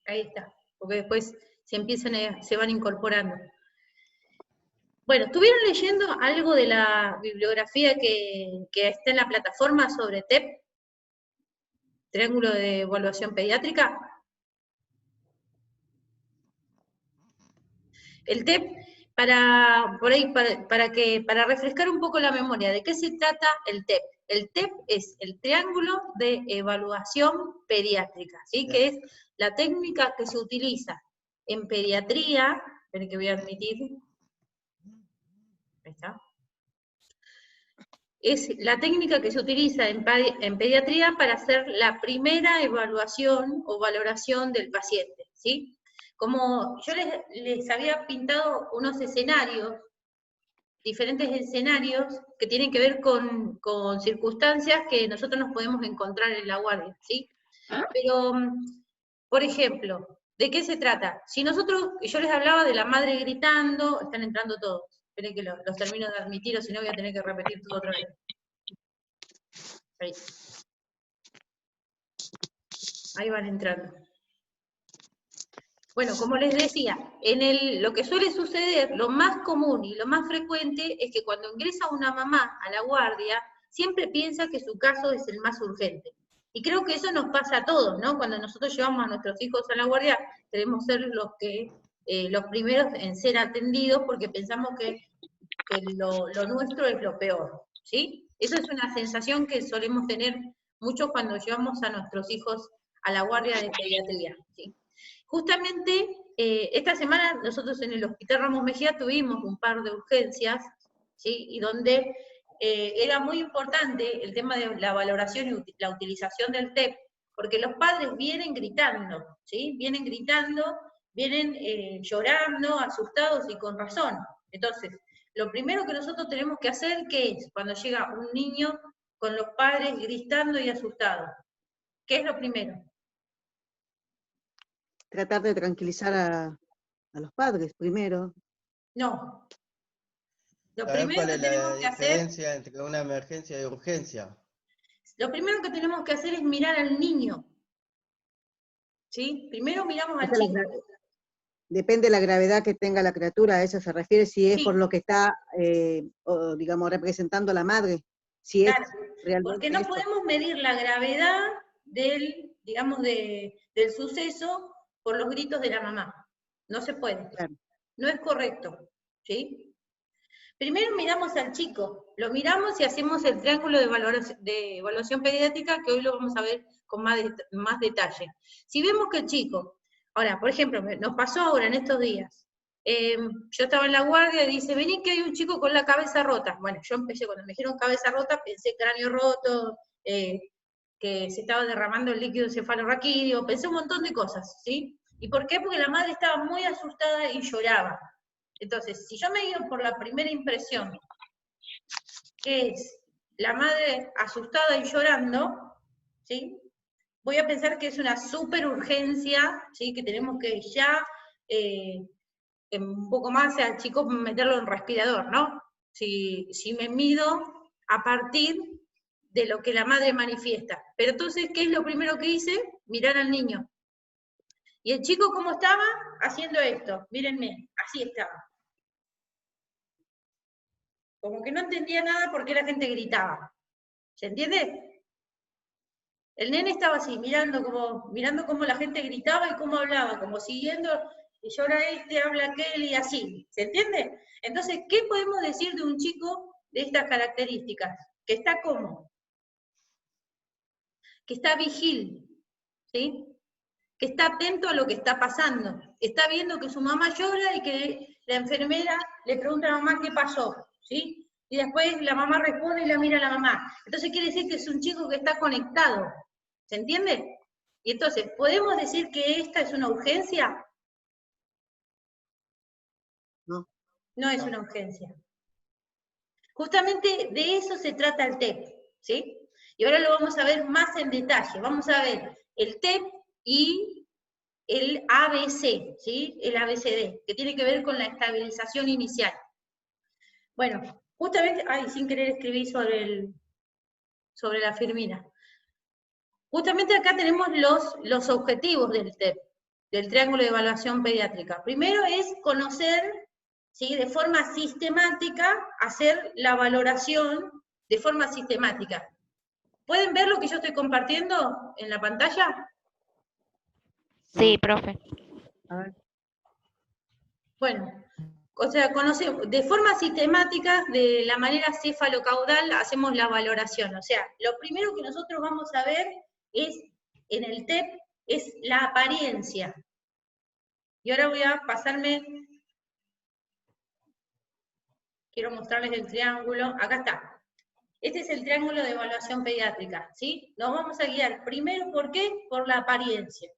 Ahí está, porque después se van incorporando. Bueno, ¿estuvieron leyendo algo de la bibliografía que está en la plataforma sobre TEP? Triángulo de Evaluación Pediátrica. El TEP, para refrescar un poco la memoria, ¿de qué se trata el TEP? El TEP es el Triángulo de Evaluación Pediátrica, ¿sí? Que es la técnica que se utiliza en pediatría, esperen que voy a admitir, ahí está. Es la técnica que se utiliza en pediatría para hacer la primera evaluación o valoración del paciente, ¿sí? Como yo les había pintado unos escenarios, diferentes escenarios que tienen que ver con circunstancias que nosotros nos podemos encontrar en la guardia, ¿sí? Pero, por ejemplo, ¿de qué se trata? Si yo les hablaba de la madre gritando, están entrando todos, esperen que los termino de admitir o si no voy a tener que repetir todo otra vez. Ahí van entrando. Bueno, como les decía, lo que suele suceder, lo más común y lo más frecuente es que cuando ingresa una mamá a la guardia, siempre piensa que su caso es el más urgente. Y creo que eso nos pasa a todos, ¿no? Cuando nosotros llevamos a nuestros hijos a la guardia, queremos ser los primeros en ser atendidos porque pensamos que lo nuestro es lo peor, ¿sí? Eso es una sensación que solemos tener muchos cuando llevamos a nuestros hijos a la guardia de pediatría, ¿sí? Justamente, esta semana nosotros en el Hospital Ramos Mejía tuvimos un par de urgencias, ¿sí? Y donde era muy importante el tema de la valoración y la utilización del TEP, porque los padres vienen gritando, ¿sí? Vienen gritando, vienen llorando, asustados y con razón. Entonces, lo primero que nosotros tenemos que hacer, ¿qué es? Cuando llega un niño con los padres gritando y asustados. ¿Qué es lo primero? Tratar de tranquilizar a los padres primero. No. Lo ¿Saber primero cuál que es la tenemos que hacer, diferencia entre una emergencia y urgencia? lo primero que tenemos que hacer es mirar al niño. ¿Sí? Primero miramos al chico. Depende de la gravedad que tenga la criatura, a eso se refiere, si es Sí. por lo que está, digamos, representando a la madre, si Claro, es realmente porque no esto. podemos medir la gravedad del suceso por los gritos de la mamá. No se puede. Claro. No es correcto. ¿Sí? Primero miramos al chico, lo miramos y hacemos el triángulo de evaluación pediátrica, que hoy lo vamos a ver con más detalle. Si vemos que el chico, ahora, por ejemplo, nos pasó ahora en estos días, yo estaba en la guardia y dice, vení que hay un chico con la cabeza rota. Bueno, yo empecé, cuando me dijeron cabeza rota, pensé cráneo roto, que se estaba derramando el líquido encefalorraquídeo, pensé un montón de cosas, ¿sí? ¿Y por qué? Porque la madre estaba muy asustada y lloraba. Entonces, si yo me guío por la primera impresión, que es la madre asustada y llorando, ¿sí? Voy a pensar que es una super urgencia, ¿sí? Que tenemos que ya, un poco más al chico meterlo en respirador, ¿no? Si me mido a partir de lo que la madre manifiesta. Pero entonces, ¿qué es lo primero que hice? Mirar al niño. ¿Y el chico cómo estaba? Haciendo esto, mírenme, así estaba. Como que no entendía nada porque la gente gritaba. ¿Se entiende? El nene estaba así, mirando cómo la gente gritaba y cómo hablaba, como siguiendo, y llora este, habla aquel y así. ¿Se entiende? Entonces, ¿qué podemos decir de un chico de estas características? Que está ¿cómo? Que está vigil, ¿sí? Que está atento a lo que está pasando. Está viendo que su mamá llora y que la enfermera le pregunta a la mamá qué pasó, ¿sí? Y después la mamá responde y la mira a la mamá. Entonces quiere decir que es un chico que está conectado. ¿Se entiende? Y entonces, ¿podemos decir que esta es una urgencia? No. No es una urgencia. Justamente de eso se trata el TEP, ¿sí? Y ahora lo vamos a ver más en detalle. Vamos a ver el TEP y el ABC, ¿sí? El ABCD, que tiene que ver con la estabilización inicial. Bueno, justamente, sin querer escribí sobre la firmina. Justamente acá tenemos los objetivos del TEP, del triángulo de evaluación pediátrica. Primero es conocer, ¿sí?, de forma sistemática, hacer la valoración de forma sistemática. ¿Pueden ver lo que yo estoy compartiendo en la pantalla? Sí, profe. A ver. Bueno, o sea, conocemos, de forma sistemática, de la manera cefalocaudal, hacemos la valoración. O sea, lo primero que nosotros vamos a ver es, en el TEP, es la apariencia. Y ahora voy a pasarme, quiero mostrarles el triángulo, acá está. Este es el triángulo de evaluación pediátrica, ¿sí? Nos vamos a guiar primero, ¿por qué? Por la apariencia.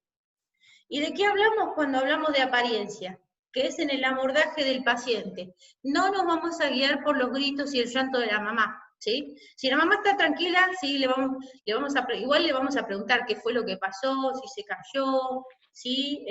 ¿Y de qué hablamos cuando hablamos de apariencia? Que es en el abordaje del paciente. No nos vamos a guiar por los gritos y el llanto de la mamá, ¿sí? Si la mamá está tranquila, sí, igual le vamos a preguntar qué fue lo que pasó, si se cayó, si,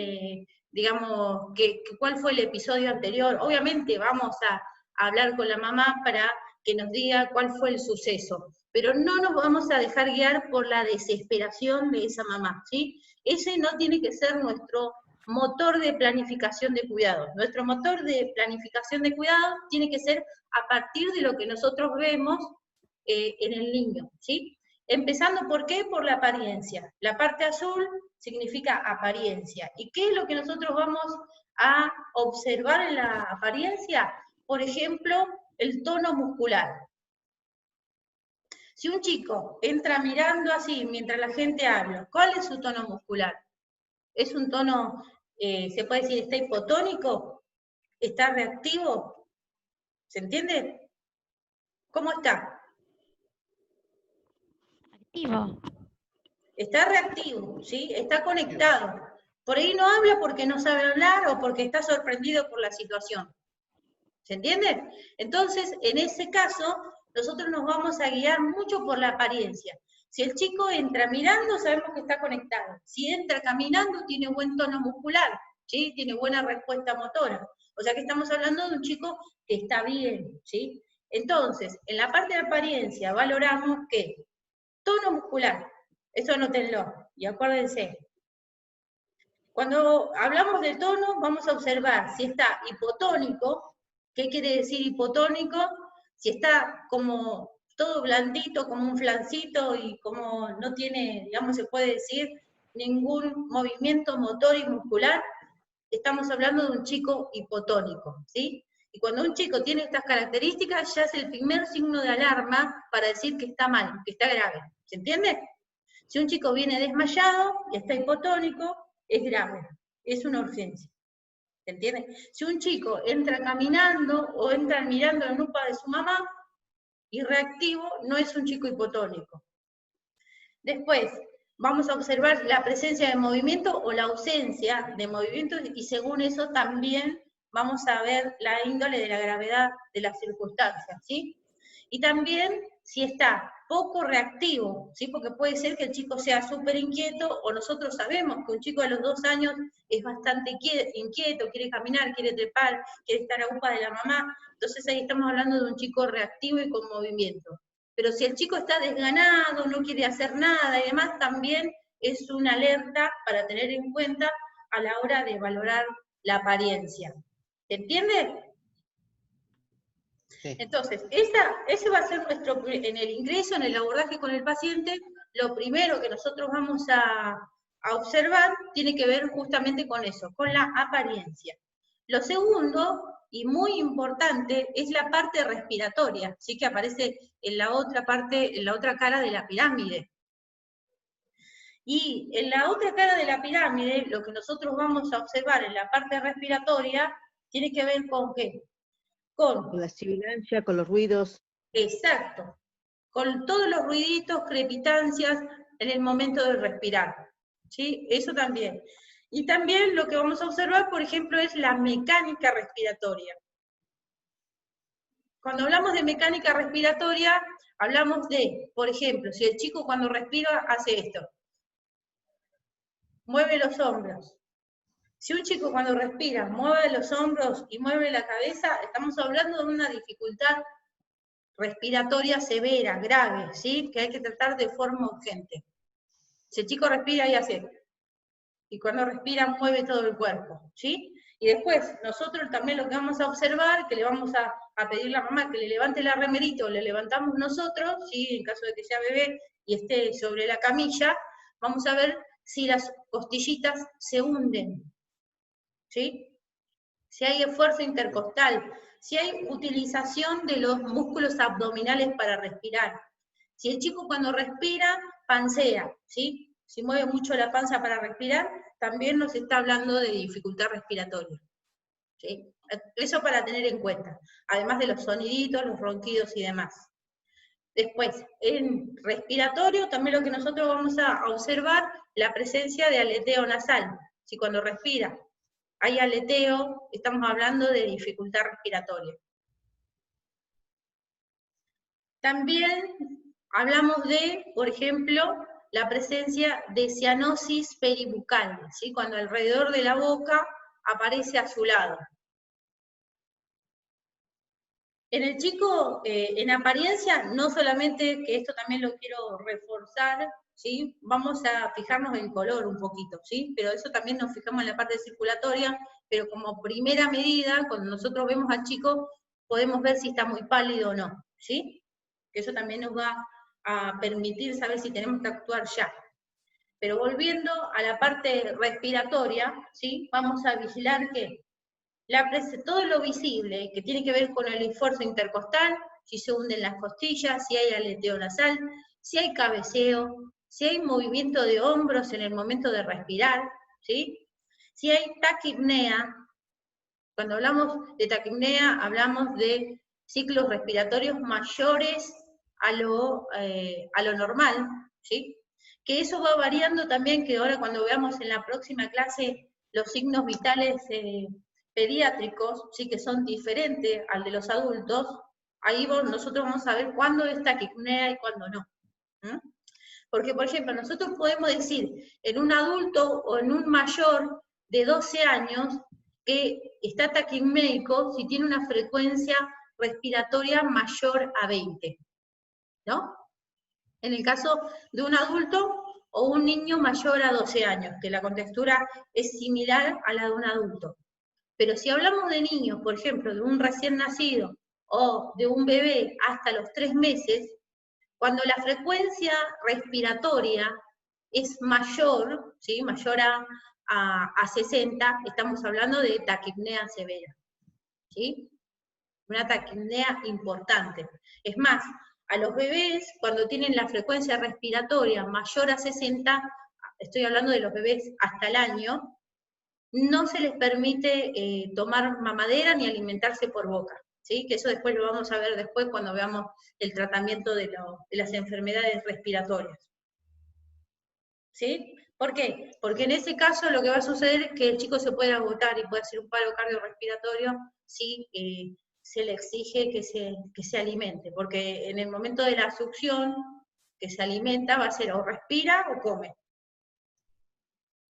digamos, cuál fue el episodio anterior. Obviamente vamos a hablar con la mamá para que nos diga cuál fue el suceso, pero no nos vamos a dejar guiar por la desesperación de esa mamá, ¿sí? Ese no tiene que ser nuestro motor de planificación de cuidados. Nuestro motor de planificación de cuidados tiene que ser a partir de lo que nosotros vemos en el niño, ¿sí? Empezando, ¿por qué? Por la apariencia. La parte azul significa apariencia. ¿Y qué es lo que nosotros vamos a observar en la apariencia? Por ejemplo, el tono muscular. Si un chico entra mirando así mientras la gente habla, ¿cuál es su tono muscular? ¿Es un tono, se puede decir, está hipotónico? ¿Está reactivo? ¿Se entiende? ¿Cómo está? Activo. Está reactivo, ¿sí? Está conectado. Por ahí no habla porque no sabe hablar o porque está sorprendido por la situación. ¿Se entiende? Entonces, en ese caso, nosotros nos vamos a guiar mucho por la apariencia. Si el chico entra mirando, sabemos que está conectado. Si entra caminando, tiene buen tono muscular, ¿sí? Tiene buena respuesta motora. O sea que estamos hablando de un chico que está bien, ¿sí? Entonces, en la parte de apariencia valoramos que tono muscular, eso anótenlo, y acuérdense. Cuando hablamos de tono, vamos a observar si está hipotónico. ¿Qué quiere decir hipotónico? Si está como todo blandito, como un flancito y como no tiene, digamos, se puede decir, ningún movimiento motor y muscular, estamos hablando de un chico hipotónico, ¿sí? Y cuando un chico tiene estas características, ya es el primer signo de alarma para decir que está mal, que está grave. ¿Se entiende? Si un chico viene desmayado y está hipotónico, es grave, es una urgencia. ¿Se entiende? Si un chico entra caminando o entra mirando la nuca de su mamá y reactivo, no es un chico hipotónico. Después, vamos a observar la presencia de movimiento o la ausencia de movimiento y según eso también vamos a ver la índole de la gravedad de las circunstancias, ¿sí? Y también si está poco reactivo, ¿sí? Porque puede ser que el chico sea súper inquieto, o nosotros sabemos que un chico a los 2 años es bastante inquieto, quiere caminar, quiere trepar, quiere estar a upa de la mamá, entonces ahí estamos hablando de un chico reactivo y con movimiento. Pero si el chico está desganado, no quiere hacer nada y demás, también es una alerta para tener en cuenta a la hora de valorar la apariencia. ¿Se entiende? Sí. Entonces, ese va a ser nuestro, en el ingreso, en el abordaje con el paciente, lo primero que nosotros vamos a observar tiene que ver justamente con eso, con la apariencia. Lo segundo, y muy importante, es la parte respiratoria, ¿sí? Que aparece en la otra parte, en la otra cara de la pirámide. Y en la otra cara de la pirámide, lo que nosotros vamos a observar en la parte respiratoria, tiene que ver con ¿qué? Con La sibilancia, con los ruidos. exacto, con todos los ruiditos, crepitancias en el momento de respirar, ¿sí? Eso también. Y también lo que vamos a observar, por ejemplo, es la mecánica respiratoria. Cuando hablamos de mecánica respiratoria, hablamos de, por ejemplo, si el chico cuando respira hace esto, mueve los hombros. Si un chico cuando respira mueve los hombros y mueve la cabeza, estamos hablando de una dificultad respiratoria severa, grave, ¿sí? Que hay que tratar de forma urgente. Si el chico respira y hace, y cuando respira mueve todo el cuerpo, ¿sí? Y después, nosotros también lo que vamos a observar, que le vamos a pedir a la mamá que le levante la remerita, o le levantamos nosotros, ¿sí? En caso de que sea bebé y esté sobre la camilla, vamos a ver si las costillitas se hunden, ¿sí? Si hay esfuerzo intercostal, si hay utilización de los músculos abdominales para respirar. Si el chico cuando respira, pancea, ¿sí? Si mueve mucho la panza para respirar, también nos está hablando de dificultad respiratoria, ¿sí? Eso para tener en cuenta, además de los soniditos, los ronquidos y demás. Después, en respiratorio, también lo que nosotros vamos a observar, la presencia de aleteo nasal. Si cuando respira hay aleteo, estamos hablando de dificultad respiratoria. También hablamos de, por ejemplo, la presencia de cianosis peribucal, ¿sí? Cuando alrededor de la boca aparece azulado. En el chico, en apariencia, no solamente, que esto también lo quiero reforzar, ¿sí? Vamos a fijarnos en color un poquito, ¿sí? Pero eso también nos fijamos en la parte circulatoria, pero como primera medida, cuando nosotros vemos al chico, podemos ver si está muy pálido o no, ¿sí? Que eso también nos va a permitir saber si tenemos que actuar ya. Pero volviendo a la parte respiratoria, ¿sí? Vamos a vigilar que todo lo visible que tiene que ver con el esfuerzo intercostal, si se hunden las costillas, si hay aleteo nasal, si hay cabeceo, si hay movimiento de hombros en el momento de respirar, ¿sí? Si hay taquipnea. Cuando hablamos de taquipnea, hablamos de ciclos respiratorios mayores a lo normal, ¿sí? Que eso va variando también, que ahora cuando veamos en la próxima clase los signos vitales pediátricos, sí, que son diferentes al de los adultos, ahí nosotros vamos a ver cuándo es taquipnea y cuándo no. Porque, por ejemplo, nosotros podemos decir en un adulto o en un mayor de 12 años que está taquipnéico si tiene una frecuencia respiratoria mayor a 20, ¿no? En el caso de un adulto o un niño mayor a 12 años, que la contextura es similar a la de un adulto. Pero si hablamos de niños, por ejemplo, de un recién nacido o de un bebé hasta los 3 meses, cuando la frecuencia respiratoria es mayor, ¿sí? Mayor a 60, estamos hablando de taquipnea severa, ¿sí? Una taquipnea importante. Es más, a los bebés, cuando tienen la frecuencia respiratoria mayor a 60, estoy hablando de los bebés hasta el año, no se les permite tomar mamadera ni alimentarse por boca, ¿sí? Que eso después lo vamos a ver después cuando veamos el tratamiento de las enfermedades respiratorias. ¿Sí? ¿Por qué? Porque en ese caso lo que va a suceder es que el chico se puede agotar y puede hacer un paro cardiorrespiratorio si se le exige que se alimente, porque en el momento de la succión que se alimenta va a ser o respira o come.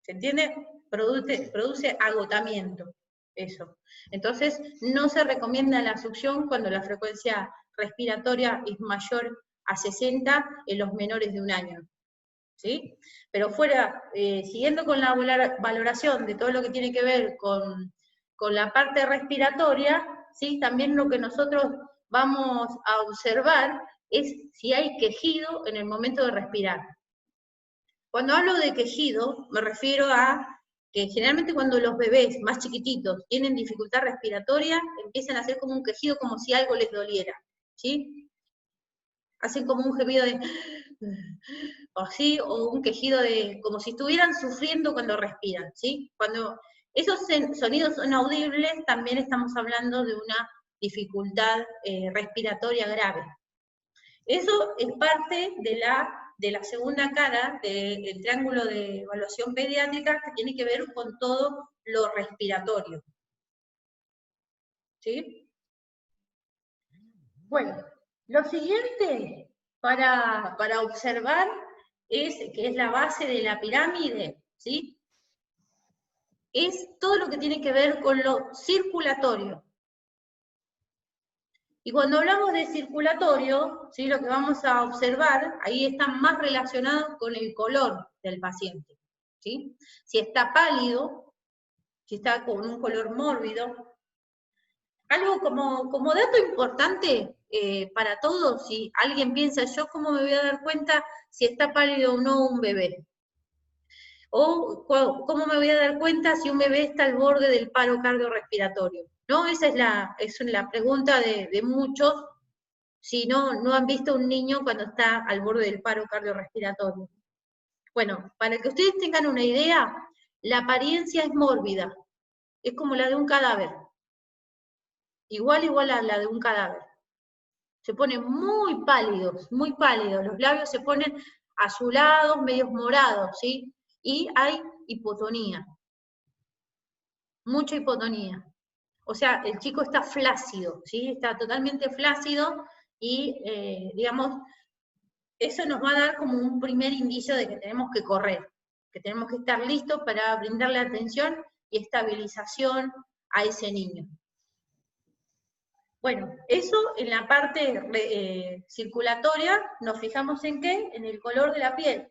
¿Se entiende? Produce agotamiento, eso. Entonces, no se recomienda la succión cuando la frecuencia respiratoria es mayor a 60 en los menores de 1 año. ¿Sí? Pero siguiendo con la valoración de todo lo que tiene que ver con la parte respiratoria, ¿sí? También lo que nosotros vamos a observar es si hay quejido en el momento de respirar. Cuando hablo de quejido, me refiero a que generalmente cuando los bebés más chiquititos tienen dificultad respiratoria, empiezan a hacer como un quejido como si algo les doliera, ¿sí? Hacen como un gemido de... o así, o un quejido como si estuvieran sufriendo cuando respiran, ¿sí? Cuando esos sonidos son audibles, también estamos hablando de una dificultad respiratoria grave. Eso es parte de la segunda cara del triángulo de evaluación pediátrica que tiene que ver con todo lo respiratorio. ¿Sí? Bueno, lo siguiente para observar que es la base de la pirámide, ¿sí? Es todo lo que tiene que ver con lo circulatorio. Y cuando hablamos de circulatorio, ¿sí? Lo que vamos a observar, ahí está más relacionado con el color del paciente. ¿sí? Si está pálido, si está con un color mórbido. Algo como dato importante para todos, si alguien piensa, ¿yo cómo me voy a dar cuenta si está pálido o no un bebé? O ¿cómo me voy a dar cuenta si un bebé está al borde del paro cardiorrespiratorio? ¿No? Esa es la pregunta de muchos, si no han visto un niño cuando está al borde del paro cardiorrespiratorio. Bueno, para que ustedes tengan una idea, la apariencia es mórbida, es como la de un cadáver, igual a la de un cadáver. Se ponen muy pálidos, los labios se ponen azulados, medios morados, ¿sí? Y hay hipotonía, mucha hipotonía. O sea, el chico está flácido, ¿sí? Está totalmente flácido y, digamos, eso nos va a dar como un primer indicio de que tenemos que correr, que tenemos que estar listos para brindarle atención y estabilización a ese niño. Bueno, eso en la parte circulatoria, nos fijamos en ¿qué? En el color de la piel,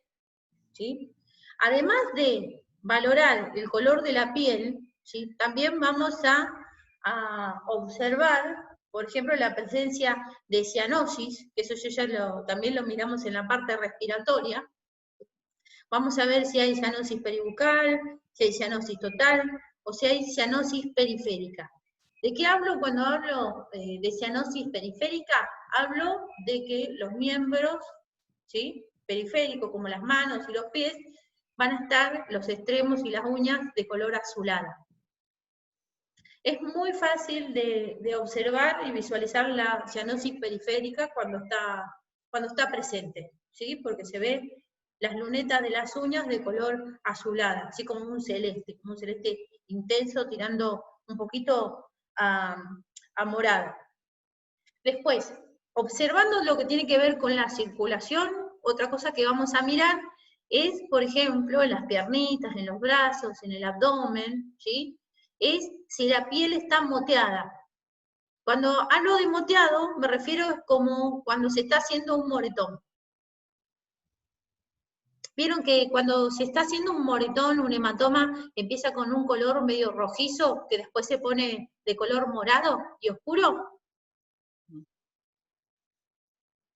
¿sí? Además de valorar el color de la piel, ¿sí? También vamos a observar, por ejemplo, la presencia de cianosis, que eso también lo miramos en la parte respiratoria. Vamos a ver si hay cianosis peribucal, si hay cianosis total, o si hay cianosis periférica. ¿De qué hablo cuando hablo de cianosis periférica? Hablo de que los miembros, ¿sí? Periféricos, como las manos y los pies, van a estar los extremos y las uñas de color azulada. Es muy fácil de observar y visualizar la cianosis periférica cuando está presente, ¿sí? Porque se ve las lunetas de las uñas de color azulada, así como un celeste intenso tirando un poquito a morado. Después, observando lo que tiene que ver con la circulación, otra cosa que vamos a mirar es, por ejemplo, en las piernitas, en los brazos, en el abdomen, ¿sí? Es si la piel está moteada. Cuando hablo de moteado, me refiero como cuando se está haciendo un moretón. ¿Vieron que cuando se está haciendo un moretón, un hematoma, empieza con un color medio rojizo, que después se pone de color morado y oscuro?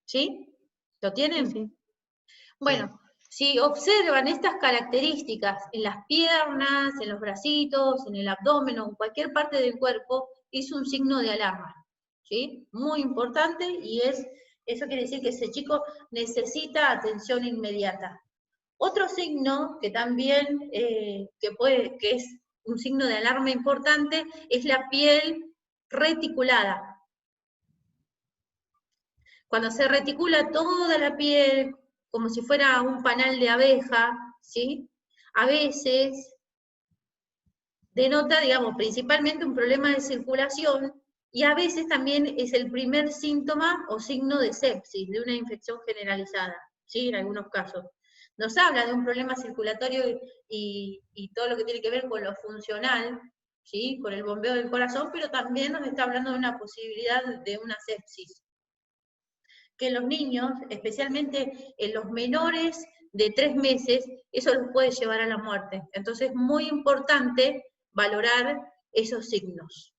¿Sí? ¿Lo tienen? Sí, sí. Bueno, si observan estas características en las piernas, en los bracitos, en el abdomen o en cualquier parte del cuerpo, es un signo de alarma, ¿sí? Muy importante, y eso quiere decir que ese chico necesita atención inmediata. Otro signo que también que es un signo de alarma importante es la piel reticulada. Cuando se reticula toda la piel, como si fuera un panal de abeja, ¿sí? A veces denota, digamos, principalmente un problema de circulación, y a veces también es el primer síntoma o signo de sepsis, de una infección generalizada, ¿sí? En algunos casos. Nos habla de un problema circulatorio y todo lo que tiene que ver con lo funcional, ¿sí? Con el bombeo del corazón, pero también nos está hablando de una posibilidad de una sepsis. Que los niños, especialmente en los menores de 3 meses, eso los puede llevar a la muerte. Entonces es muy importante valorar esos signos.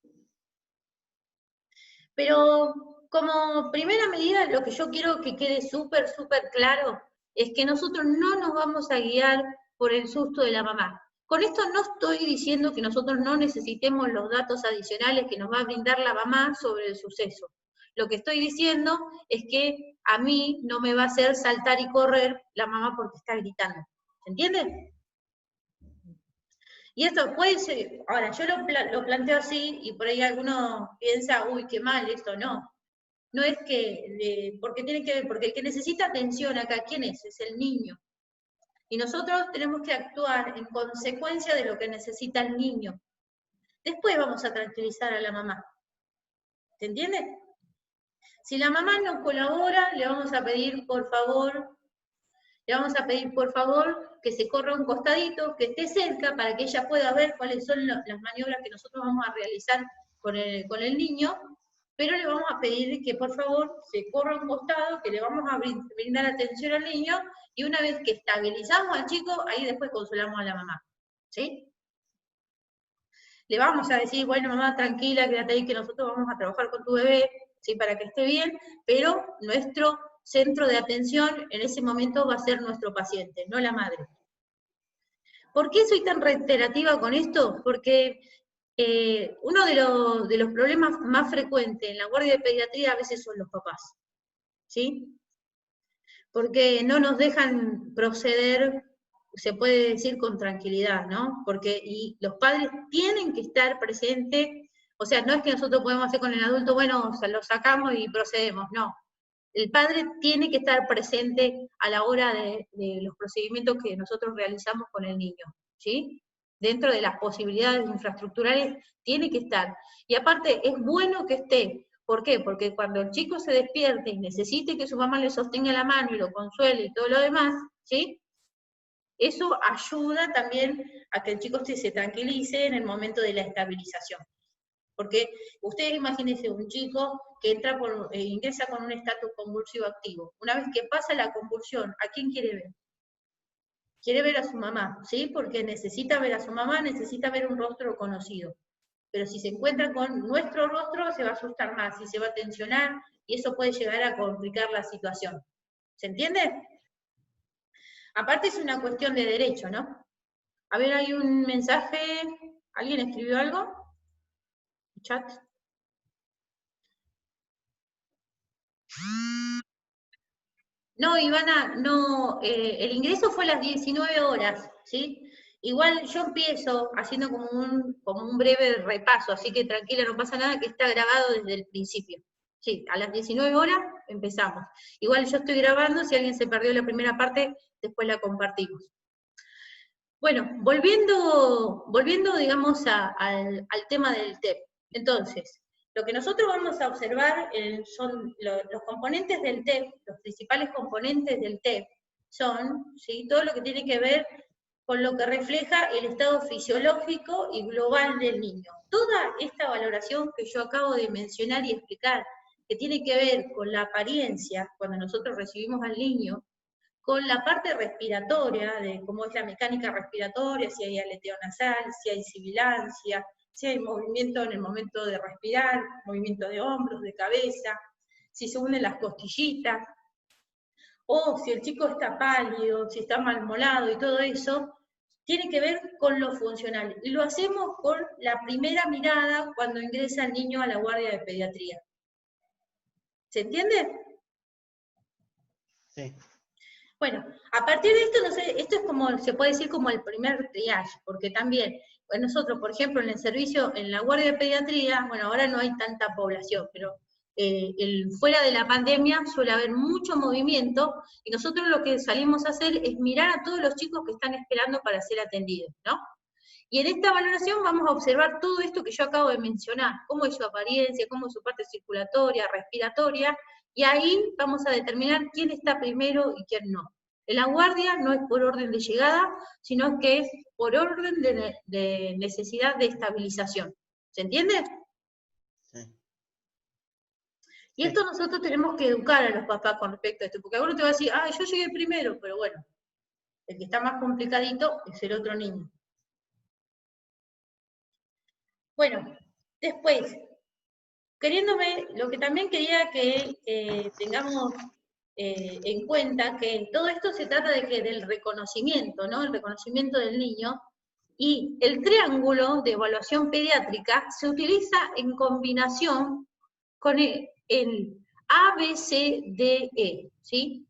Pero como primera medida, lo que yo quiero que quede súper claro es que nosotros no nos vamos a guiar por el susto de la mamá. Con esto no estoy diciendo que nosotros no necesitemos los datos adicionales que nos va a brindar la mamá sobre el suceso. Lo que estoy diciendo es que a mí no me va a hacer saltar y correr la mamá porque está gritando. ¿Se entiende? Y esto puede ser, ahora yo lo planteo así y por ahí alguno piensa, uy, qué mal, esto no. No es que, porque tiene que ver, porque el que necesita atención acá, ¿quién es? Es el niño. Y nosotros tenemos que actuar en consecuencia de lo que necesita el niño. Después vamos a tranquilizar a la mamá. ¿Se entiende? Si la mamá no colabora, le vamos a pedir por favor que se corra un costadito, que esté cerca para que ella pueda ver cuáles son las maniobras que nosotros vamos a realizar con el niño, pero le vamos a pedir que por favor se corra un costado, que le vamos a brindar atención al niño y una vez que estabilizamos al chico, ahí después consolamos a la mamá, ¿sí? Le vamos a decir, bueno, mamá, tranquila, quédate ahí, que nosotros vamos a trabajar con tu bebé, ¿sí? Para que esté bien, pero nuestro centro de atención en ese momento va a ser nuestro paciente, no la madre. ¿Por qué soy tan reiterativa con esto? Porque uno de los problemas más frecuentes en la guardia de pediatría a veces son los papás, ¿sí? Porque no nos dejan proceder, se puede decir, con tranquilidad, ¿no? Porque y los padres tienen que estar presentes, o sea, no es que nosotros podemos hacer con el adulto, bueno, lo sacamos y procedemos, no. El padre tiene que estar presente a la hora de los procedimientos que nosotros realizamos con el niño, ¿sí? Dentro de las posibilidades infraestructurales tiene que estar. Y aparte, es bueno que esté. ¿Por qué? Porque cuando el chico se despierte y necesite que su mamá le sostenga la mano y lo consuele y todo lo demás, ¿sí? Eso ayuda también a que el chico se tranquilice en el momento de la estabilización. Porque ustedes imagínense un chico que entra ingresa con un estatus convulsivo activo. Una vez que pasa la convulsión, ¿a quién quiere ver? Quiere ver a su mamá, ¿sí? Porque necesita ver a su mamá, necesita ver un rostro conocido. Pero si se encuentra con nuestro rostro, se va a asustar más y se va a tensionar, y eso puede llegar a complicar la situación. ¿Se entiende? Aparte es una cuestión de derecho, ¿no? A ver, hay un mensaje, ¿alguien escribió algo? ¿Chat? No, Ivana, no, el ingreso fue a las 19 horas, ¿sí? Igual yo empiezo haciendo como un breve repaso, así que tranquila, no pasa nada, que está grabado desde el principio. Sí, a las 19 horas empezamos. Igual yo estoy grabando, si alguien se perdió la primera parte, después la compartimos. Bueno, volviendo digamos, al tema del TEP. Entonces, lo que nosotros vamos a observar son los componentes del TEP, los principales componentes del TEP, son, ¿sí?, todo lo que tiene que ver con lo que refleja el estado fisiológico y global del niño. Toda esta valoración que yo acabo de mencionar y explicar, que tiene que ver con la apariencia, cuando nosotros recibimos al niño, con la parte respiratoria, de cómo es la mecánica respiratoria, si hay aleteo nasal, si hay sibilancia, si hay movimiento en el momento de respirar, movimiento de hombros, de cabeza, si se unen las costillitas, o si el chico está pálido, si está malmolado y todo eso, tiene que ver con lo funcional. Y lo hacemos con la primera mirada cuando ingresa el niño a la guardia de pediatría. ¿Se entiende? Sí. Bueno, a partir de esto, no sé, esto es como, se puede decir como el primer triage, porque también, pues nosotros, por ejemplo, en el servicio, en la guardia de pediatría, bueno, ahora no hay tanta población, pero fuera de la pandemia suele haber mucho movimiento, y nosotros lo que salimos a hacer es mirar a todos los chicos que están esperando para ser atendidos, ¿no? Y en esta valoración vamos a observar todo esto que yo acabo de mencionar, cómo es su apariencia, cómo es su parte circulatoria, respiratoria, y ahí vamos a determinar quién está primero y quién no. En la guardia no es por orden de llegada, sino que es por orden de necesidad de estabilización. ¿Se entiende? Sí. Y esto nosotros tenemos que educar a los papás con respecto a esto, porque alguno te va a decir, ah, yo llegué primero, pero bueno, el que está más complicadito es el otro niño. Bueno, después, lo que también quería que tengamos en cuenta, que todo esto se trata del reconocimiento, ¿no? El reconocimiento del niño, y el triángulo de evaluación pediátrica se utiliza en combinación con el ABCDE, ¿sí?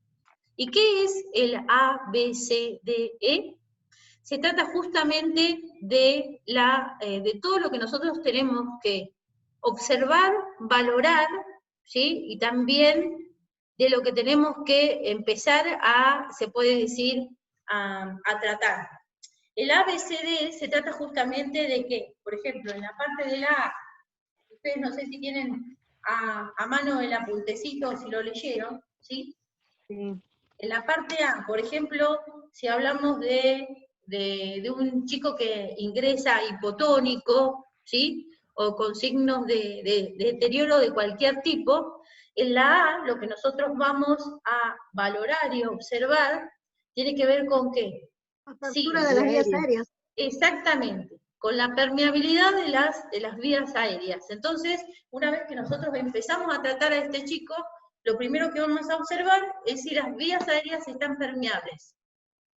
¿Y qué es el ABCDE? Se trata justamente de todo lo que nosotros tenemos que observar, valorar, ¿sí? Y también de lo que tenemos que empezar se puede decir, a tratar. El ABCD se trata justamente de que, por ejemplo, en la parte de la A, ustedes no sé si tienen a mano el apuntecito o si lo leyeron, ¿sí? Sí. En la parte A, por ejemplo, si hablamos de un chico que ingresa hipotónico, ¿sí?, o con signos de deterioro de cualquier tipo, en la A lo que nosotros vamos a valorar y observar tiene que ver con ¿qué? Apertura de las vías aéreas. Exactamente, con la permeabilidad de las vías aéreas. Entonces, una vez que nosotros empezamos a tratar a este chico, lo primero que vamos a observar es si las vías aéreas están permeables,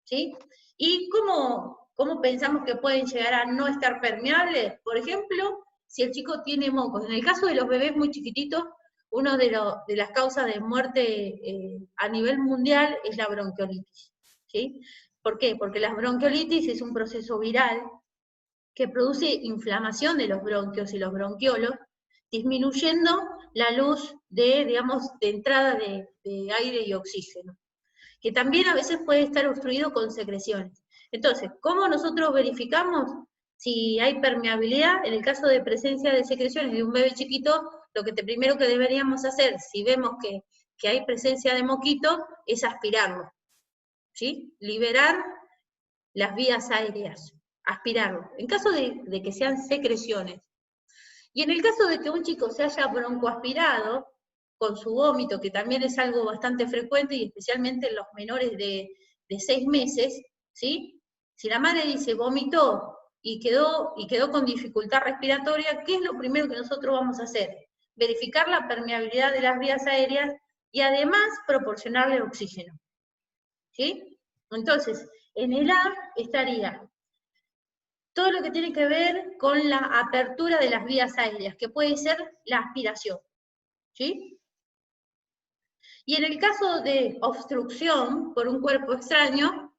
¿sí? ¿Y cómo pensamos que pueden llegar a no estar permeables? Por ejemplo, si el chico tiene mocos. En el caso de los bebés muy chiquititos, una de las causas de muerte a nivel mundial es la bronquiolitis, ¿sí? ¿Por qué? Porque la bronquiolitis es un proceso viral que produce inflamación de los bronquios y los bronquiolos, disminuyendo la luz digamos, de entrada de aire y oxígeno, que también a veces puede estar obstruido con secreciones. Entonces, ¿cómo nosotros verificamos si hay permeabilidad? En el caso de presencia de secreciones de un bebé chiquito, lo que primero que deberíamos hacer, si vemos que hay presencia de moquito, es aspirarlo, ¿sí? Liberar las vías aéreas, aspirarlo, en caso de que sean secreciones. Y en el caso de que un chico se haya broncoaspirado con su vómito, que también es algo bastante frecuente, y especialmente en los menores de 6 meses, ¿sí? Si la madre dice vomitó y quedó con dificultad respiratoria, ¿qué es lo primero que nosotros vamos a hacer? Verificar la permeabilidad de las vías aéreas y además proporcionarle oxígeno, ¿sí? Entonces, en el A estaría todo lo que tiene que ver con la apertura de las vías aéreas, que puede ser la aspiración, ¿sí? Y en el caso de obstrucción por un cuerpo extraño,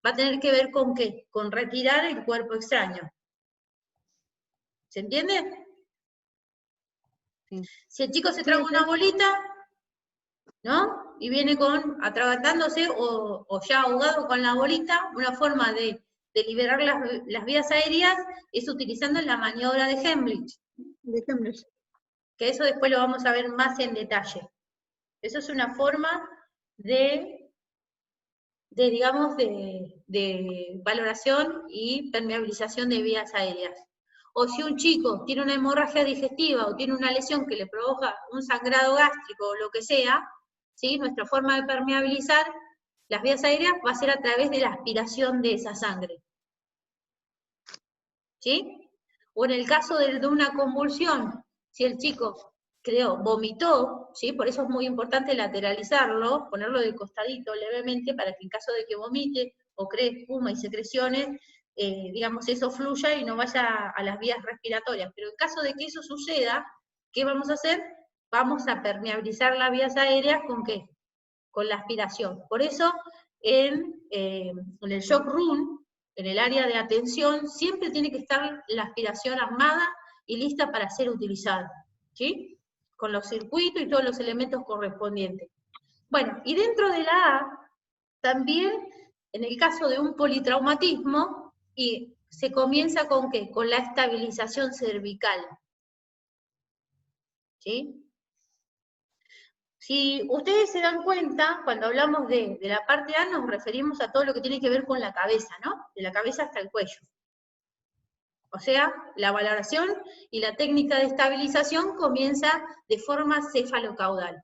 va a tener que ver con ¿qué? Con retirar el cuerpo extraño. ¿Se entiende? Sí. Si el chico se traga una bolita, ¿no? Y viene atragantándose o ya ahogado con la bolita, una forma de liberar las vías aéreas es utilizando la maniobra de Heimlich. Que eso después lo vamos a ver más en detalle. Eso es una forma digamos, de valoración y permeabilización de vías aéreas. O si un chico tiene una hemorragia digestiva o tiene una lesión que le provoca un sangrado gástrico o lo que sea, ¿sí? Nuestra forma de permeabilizar las vías aéreas va a ser a través de la aspiración de esa sangre, ¿sí? O en el caso de una convulsión, si el chico, vomitó, ¿sí? Por eso es muy importante lateralizarlo, ponerlo de costadito levemente, para que en caso de que vomite o cree espuma y secreciones, digamos, eso fluya y no vaya a las vías respiratorias. Pero en caso de que eso suceda, ¿qué vamos a hacer? Vamos a permeabilizar las vías aéreas ¿con qué? Con la aspiración. Por eso, en el shock room, en el área de atención, siempre tiene que estar la aspiración armada y lista para ser utilizada, ¿sí? Con los circuitos y todos los elementos correspondientes. Bueno, y dentro de la A, también, en el caso de un politraumatismo, y se comienza ¿con qué? Con la estabilización cervical, ¿sí? Si ustedes se dan cuenta, cuando hablamos de la parte A, nos referimos a todo lo que tiene que ver con la cabeza, ¿no? De la cabeza hasta el cuello. O sea, la valoración y la técnica de estabilización comienza de forma cefalocaudal.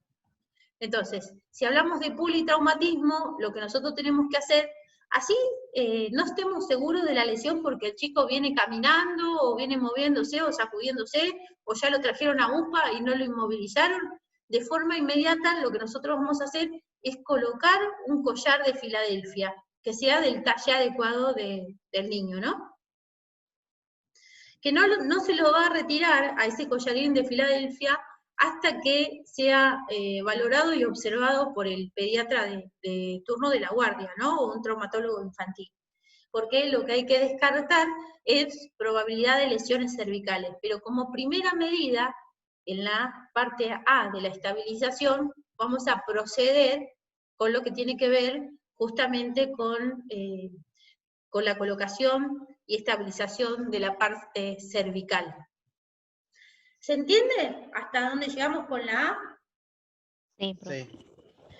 Entonces, si hablamos de politraumatismo, lo que nosotros tenemos que hacer, así no estemos seguros de la lesión porque el chico viene caminando, o viene moviéndose, o sacudiéndose, o ya lo trajeron a UPA y no lo inmovilizaron, de forma inmediata lo que nosotros vamos a hacer es colocar un collar de Filadelfia, que sea del talle adecuado del niño, ¿no? Que no se lo va a retirar a ese collarín de Filadelfia hasta que sea valorado y observado por el pediatra de turno de la guardia, ¿no? O un traumatólogo infantil. Porque lo que hay que descartar es probabilidad de lesiones cervicales. Pero como primera medida, en la parte A de la estabilización, vamos a proceder con lo que tiene que ver justamente con la colocación y estabilización de la parte cervical. ¿Se entiende hasta dónde llegamos con la A? Sí, profe.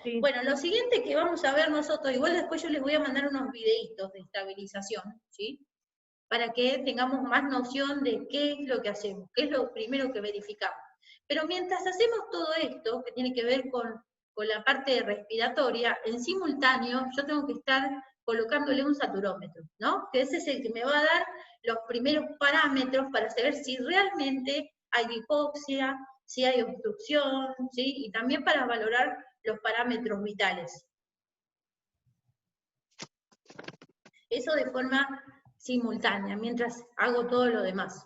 Sí. Bueno, lo siguiente que vamos a ver nosotros, igual después yo les voy a mandar unos videitos de estabilización, ¿sí? Para que tengamos más noción de qué es lo que hacemos, qué es lo primero que verificamos. Pero mientras hacemos todo esto, que tiene que ver con con la parte respiratoria, en simultáneo yo tengo que estar colocándole un saturómetro, ¿no? Que ese es el que me va a dar los primeros parámetros para saber si realmente hay hipoxia, si hay obstrucción, ¿sí? Y también para valorar los parámetros vitales. Eso de forma simultánea, mientras hago todo lo demás.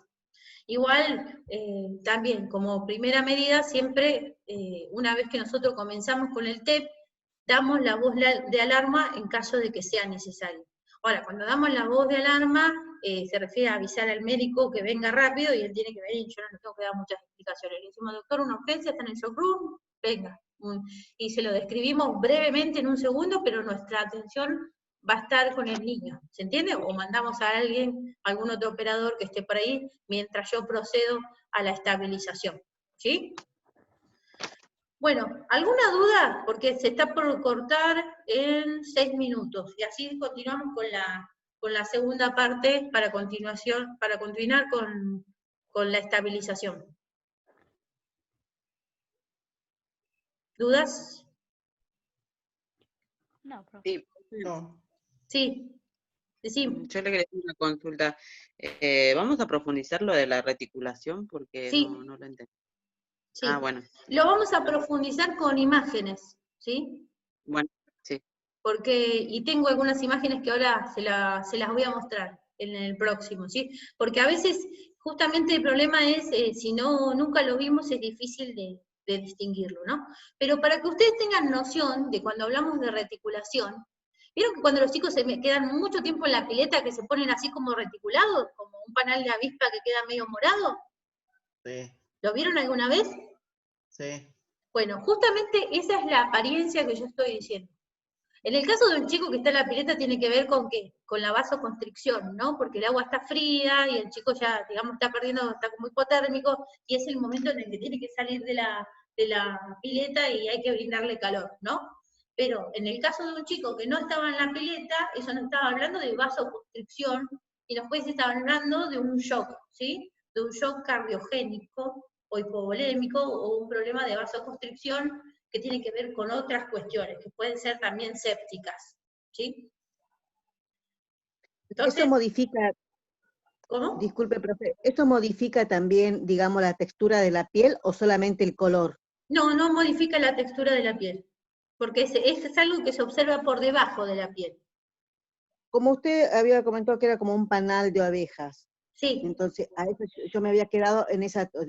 Igual, también, como primera medida, siempre, una vez que nosotros comenzamos con el TEP, damos la voz de alarma en caso de que sea necesario. Ahora, cuando damos la voz de alarma, se refiere a avisar al médico que venga rápido, y él tiene que venir, yo no tengo que dar muchas explicaciones. Le decimos, doctor, una urgencia, está en el shock room, venga. Y se lo describimos brevemente en un segundo, pero nuestra atención va a estar con el niño, ¿se entiende? O mandamos a alguien, algún otro operador que esté por ahí, mientras yo procedo a la estabilización, ¿sí? Bueno, ¿alguna duda? Porque se está por cortar en 6 minutos, y así continuamos con la segunda parte para continuar con la estabilización. ¿Dudas? No, profe. Sí, No. Sí, decime. yo le quería hacer una consulta. ¿Vamos a profundizar lo de la reticulación? Porque Sí. no lo entendí. Sí. Ah, bueno. Lo vamos a profundizar con imágenes, ¿sí? Bueno, sí. Y tengo algunas imágenes que ahora se las voy a mostrar en el próximo, ¿sí? Porque a veces, justamente el problema es, si nunca lo vimos, es difícil de distinguirlo, ¿no? Pero para que ustedes tengan noción de cuando hablamos de reticulación, ¿vieron que cuando los chicos se quedan mucho tiempo en la pileta, que se ponen así como reticulados, como un panal de avispa que queda medio morado? Sí, ¿Lo vieron alguna vez? sí. Bueno, justamente esa es la apariencia que yo estoy diciendo. En el caso de un chico que está en la pileta tiene que ver con ¿qué? Con la vasoconstricción, ¿no? Porque el agua está fría y el chico ya, digamos, está como hipotérmico, y es el momento en el que tiene que salir de la pileta y hay que brindarle calor, ¿no? Pero en el caso de un chico que no estaba en la pileta, eso no estaba hablando de vasoconstricción, y después estaba hablando de un shock, ¿sí? De un shock cardiogénico o hipovolémico o un problema de vasoconstricción que tiene que ver con otras cuestiones, que pueden ser también sépticas, ¿sí? Entonces, ¿Eso modifica, ¿cómo? disculpe, profe, ¿eso modifica también, digamos, la textura de la piel o solamente el color? No modifica la textura de la piel, porque es algo que se observa por debajo de la piel. Como usted había comentado que era como un panal de abejas, Sí, entonces a eso yo me había quedado en esa, o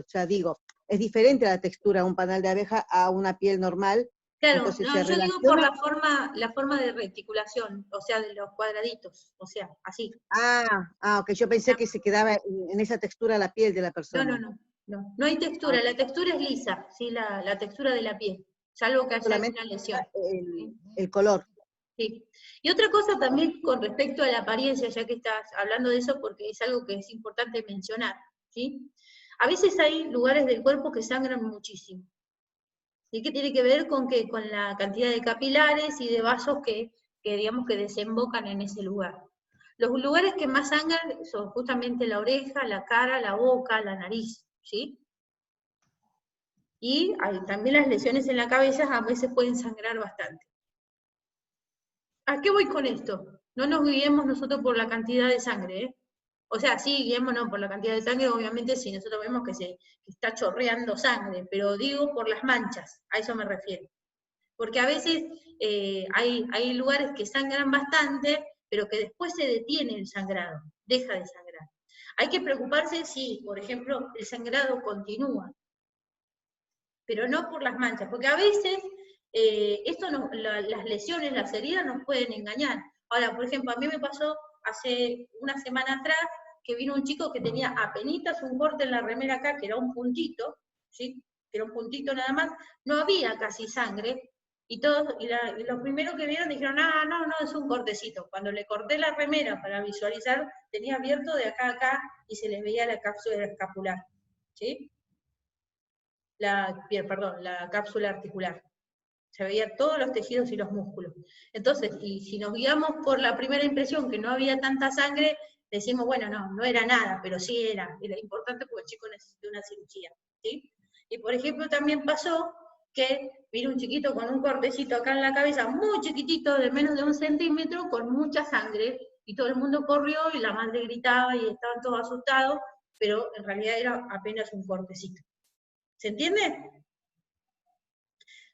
sea, digo, es diferente la textura de un panal de abeja a una piel normal, claro, entonces no, se yo digo por relaciona. la forma de reticulación, o sea, de los cuadraditos, o sea, así. Ok, yo pensé que se quedaba en esa textura la piel de la persona. No hay textura, Ok. la textura es lisa, ¿sí? La textura de la piel, salvo que haya Solamente alguna lesión. el color. Sí. Y otra cosa también con respecto a la apariencia, ya que estás hablando de eso, porque es algo que es importante mencionar, ¿sí? A veces hay lugares del cuerpo que sangran muchísimo. ¿Sí? Que tiene que ver con la cantidad de capilares y de vasos que digamos que desembocan en ese lugar. Los lugares que más sangran son justamente la oreja, la cara, la boca, la nariz, ¿sí? Y también las lesiones en la cabeza a veces pueden sangrar bastante. ¿A qué voy con esto? No nos guiemos nosotros por la cantidad de sangre, ¿eh? O sea, sí, guiémonos por la cantidad de sangre, obviamente, si nosotros vemos que está chorreando sangre, pero digo por las manchas, a eso me refiero. Porque a veces hay lugares que sangran bastante, pero que después se detiene el sangrado, deja de sangrar. Hay que preocuparse si, por ejemplo, el sangrado continúa, pero no por las manchas, porque a veces las lesiones, las heridas nos pueden engañar. Ahora, por ejemplo, a mí me pasó hace una semana atrás que vino un chico que tenía apenitas un corte en la remera acá, que era un puntito, ¿sí? Que era un puntito nada más, no había casi sangre, y los primeros que vieron dijeron, no, es un cortecito. Cuando le corté la remera para visualizar, tenía abierto de acá a acá y se les veía la cápsula escapular, ¿sí? La cápsula articular. Se veía todos los tejidos y los músculos. Entonces, y si nos guiamos por la primera impresión, que no había tanta sangre, decimos, bueno, no era nada, pero sí era importante porque el chico necesitó una cirugía, ¿sí? Y por ejemplo, también pasó que vino un chiquito con un cortecito acá en la cabeza, muy chiquitito, de menos de 1 centímetro, con mucha sangre, y todo el mundo corrió, y la madre gritaba, y estaban todos asustados, pero en realidad era apenas un cortecito. ¿Se entiende?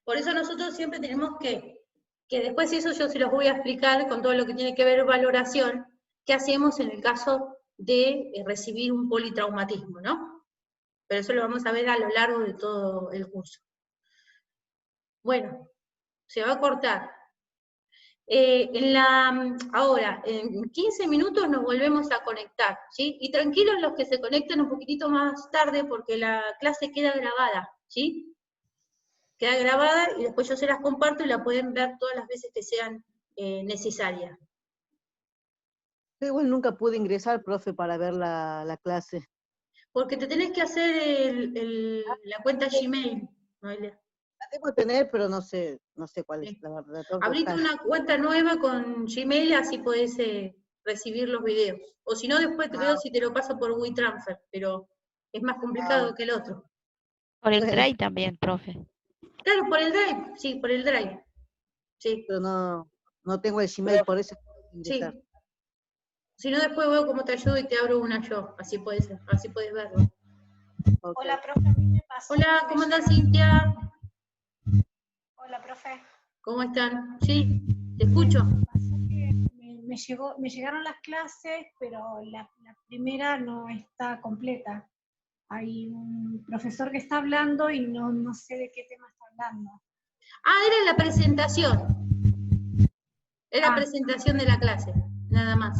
Por eso nosotros siempre tenemos que después eso yo se los voy a explicar con todo lo que tiene que ver valoración, qué hacemos en el caso de recibir un politraumatismo, ¿no? Pero eso lo vamos a ver a lo largo de todo el curso. Bueno, se va a cortar. Ahora, en 15 minutos nos volvemos a conectar, ¿sí? Y tranquilos los que se conecten un poquitito más tarde porque la clase queda grabada, ¿sí? Queda grabada y después yo se las comparto y la pueden ver todas las veces que sean necesarias. Yo igual nunca pude ingresar, profe, para ver la clase. Porque te tenés que hacer la cuenta Gmail, Noelia. La tengo que tener, pero no sé cuál es, la verdad. tengo que Abrite buscar. una cuenta nueva con Gmail, así podés recibir los videos. O si no, después te veo si te lo paso por WeTransfer, pero es más complicado que el otro. Por el Bueno. Drive también, profe. Claro, por el Drive, sí, por el Drive. Sí, Pero no tengo el Gmail, por eso puedo sí. ingresar. Si no, después veo cómo te ayudo y te abro una yo, así puedes verlo. Ok. Hola, profe, a mí me pasó. Hola, ¿cómo andás, Cintia? Hola, profe. ¿Cómo están? Sí, te escucho. Pasó que me llegaron las clases, pero la primera no está completa. Hay un profesor que está hablando y no sé de qué tema está hablando. Ah, era la presentación. Era la presentación de la clase, nada más.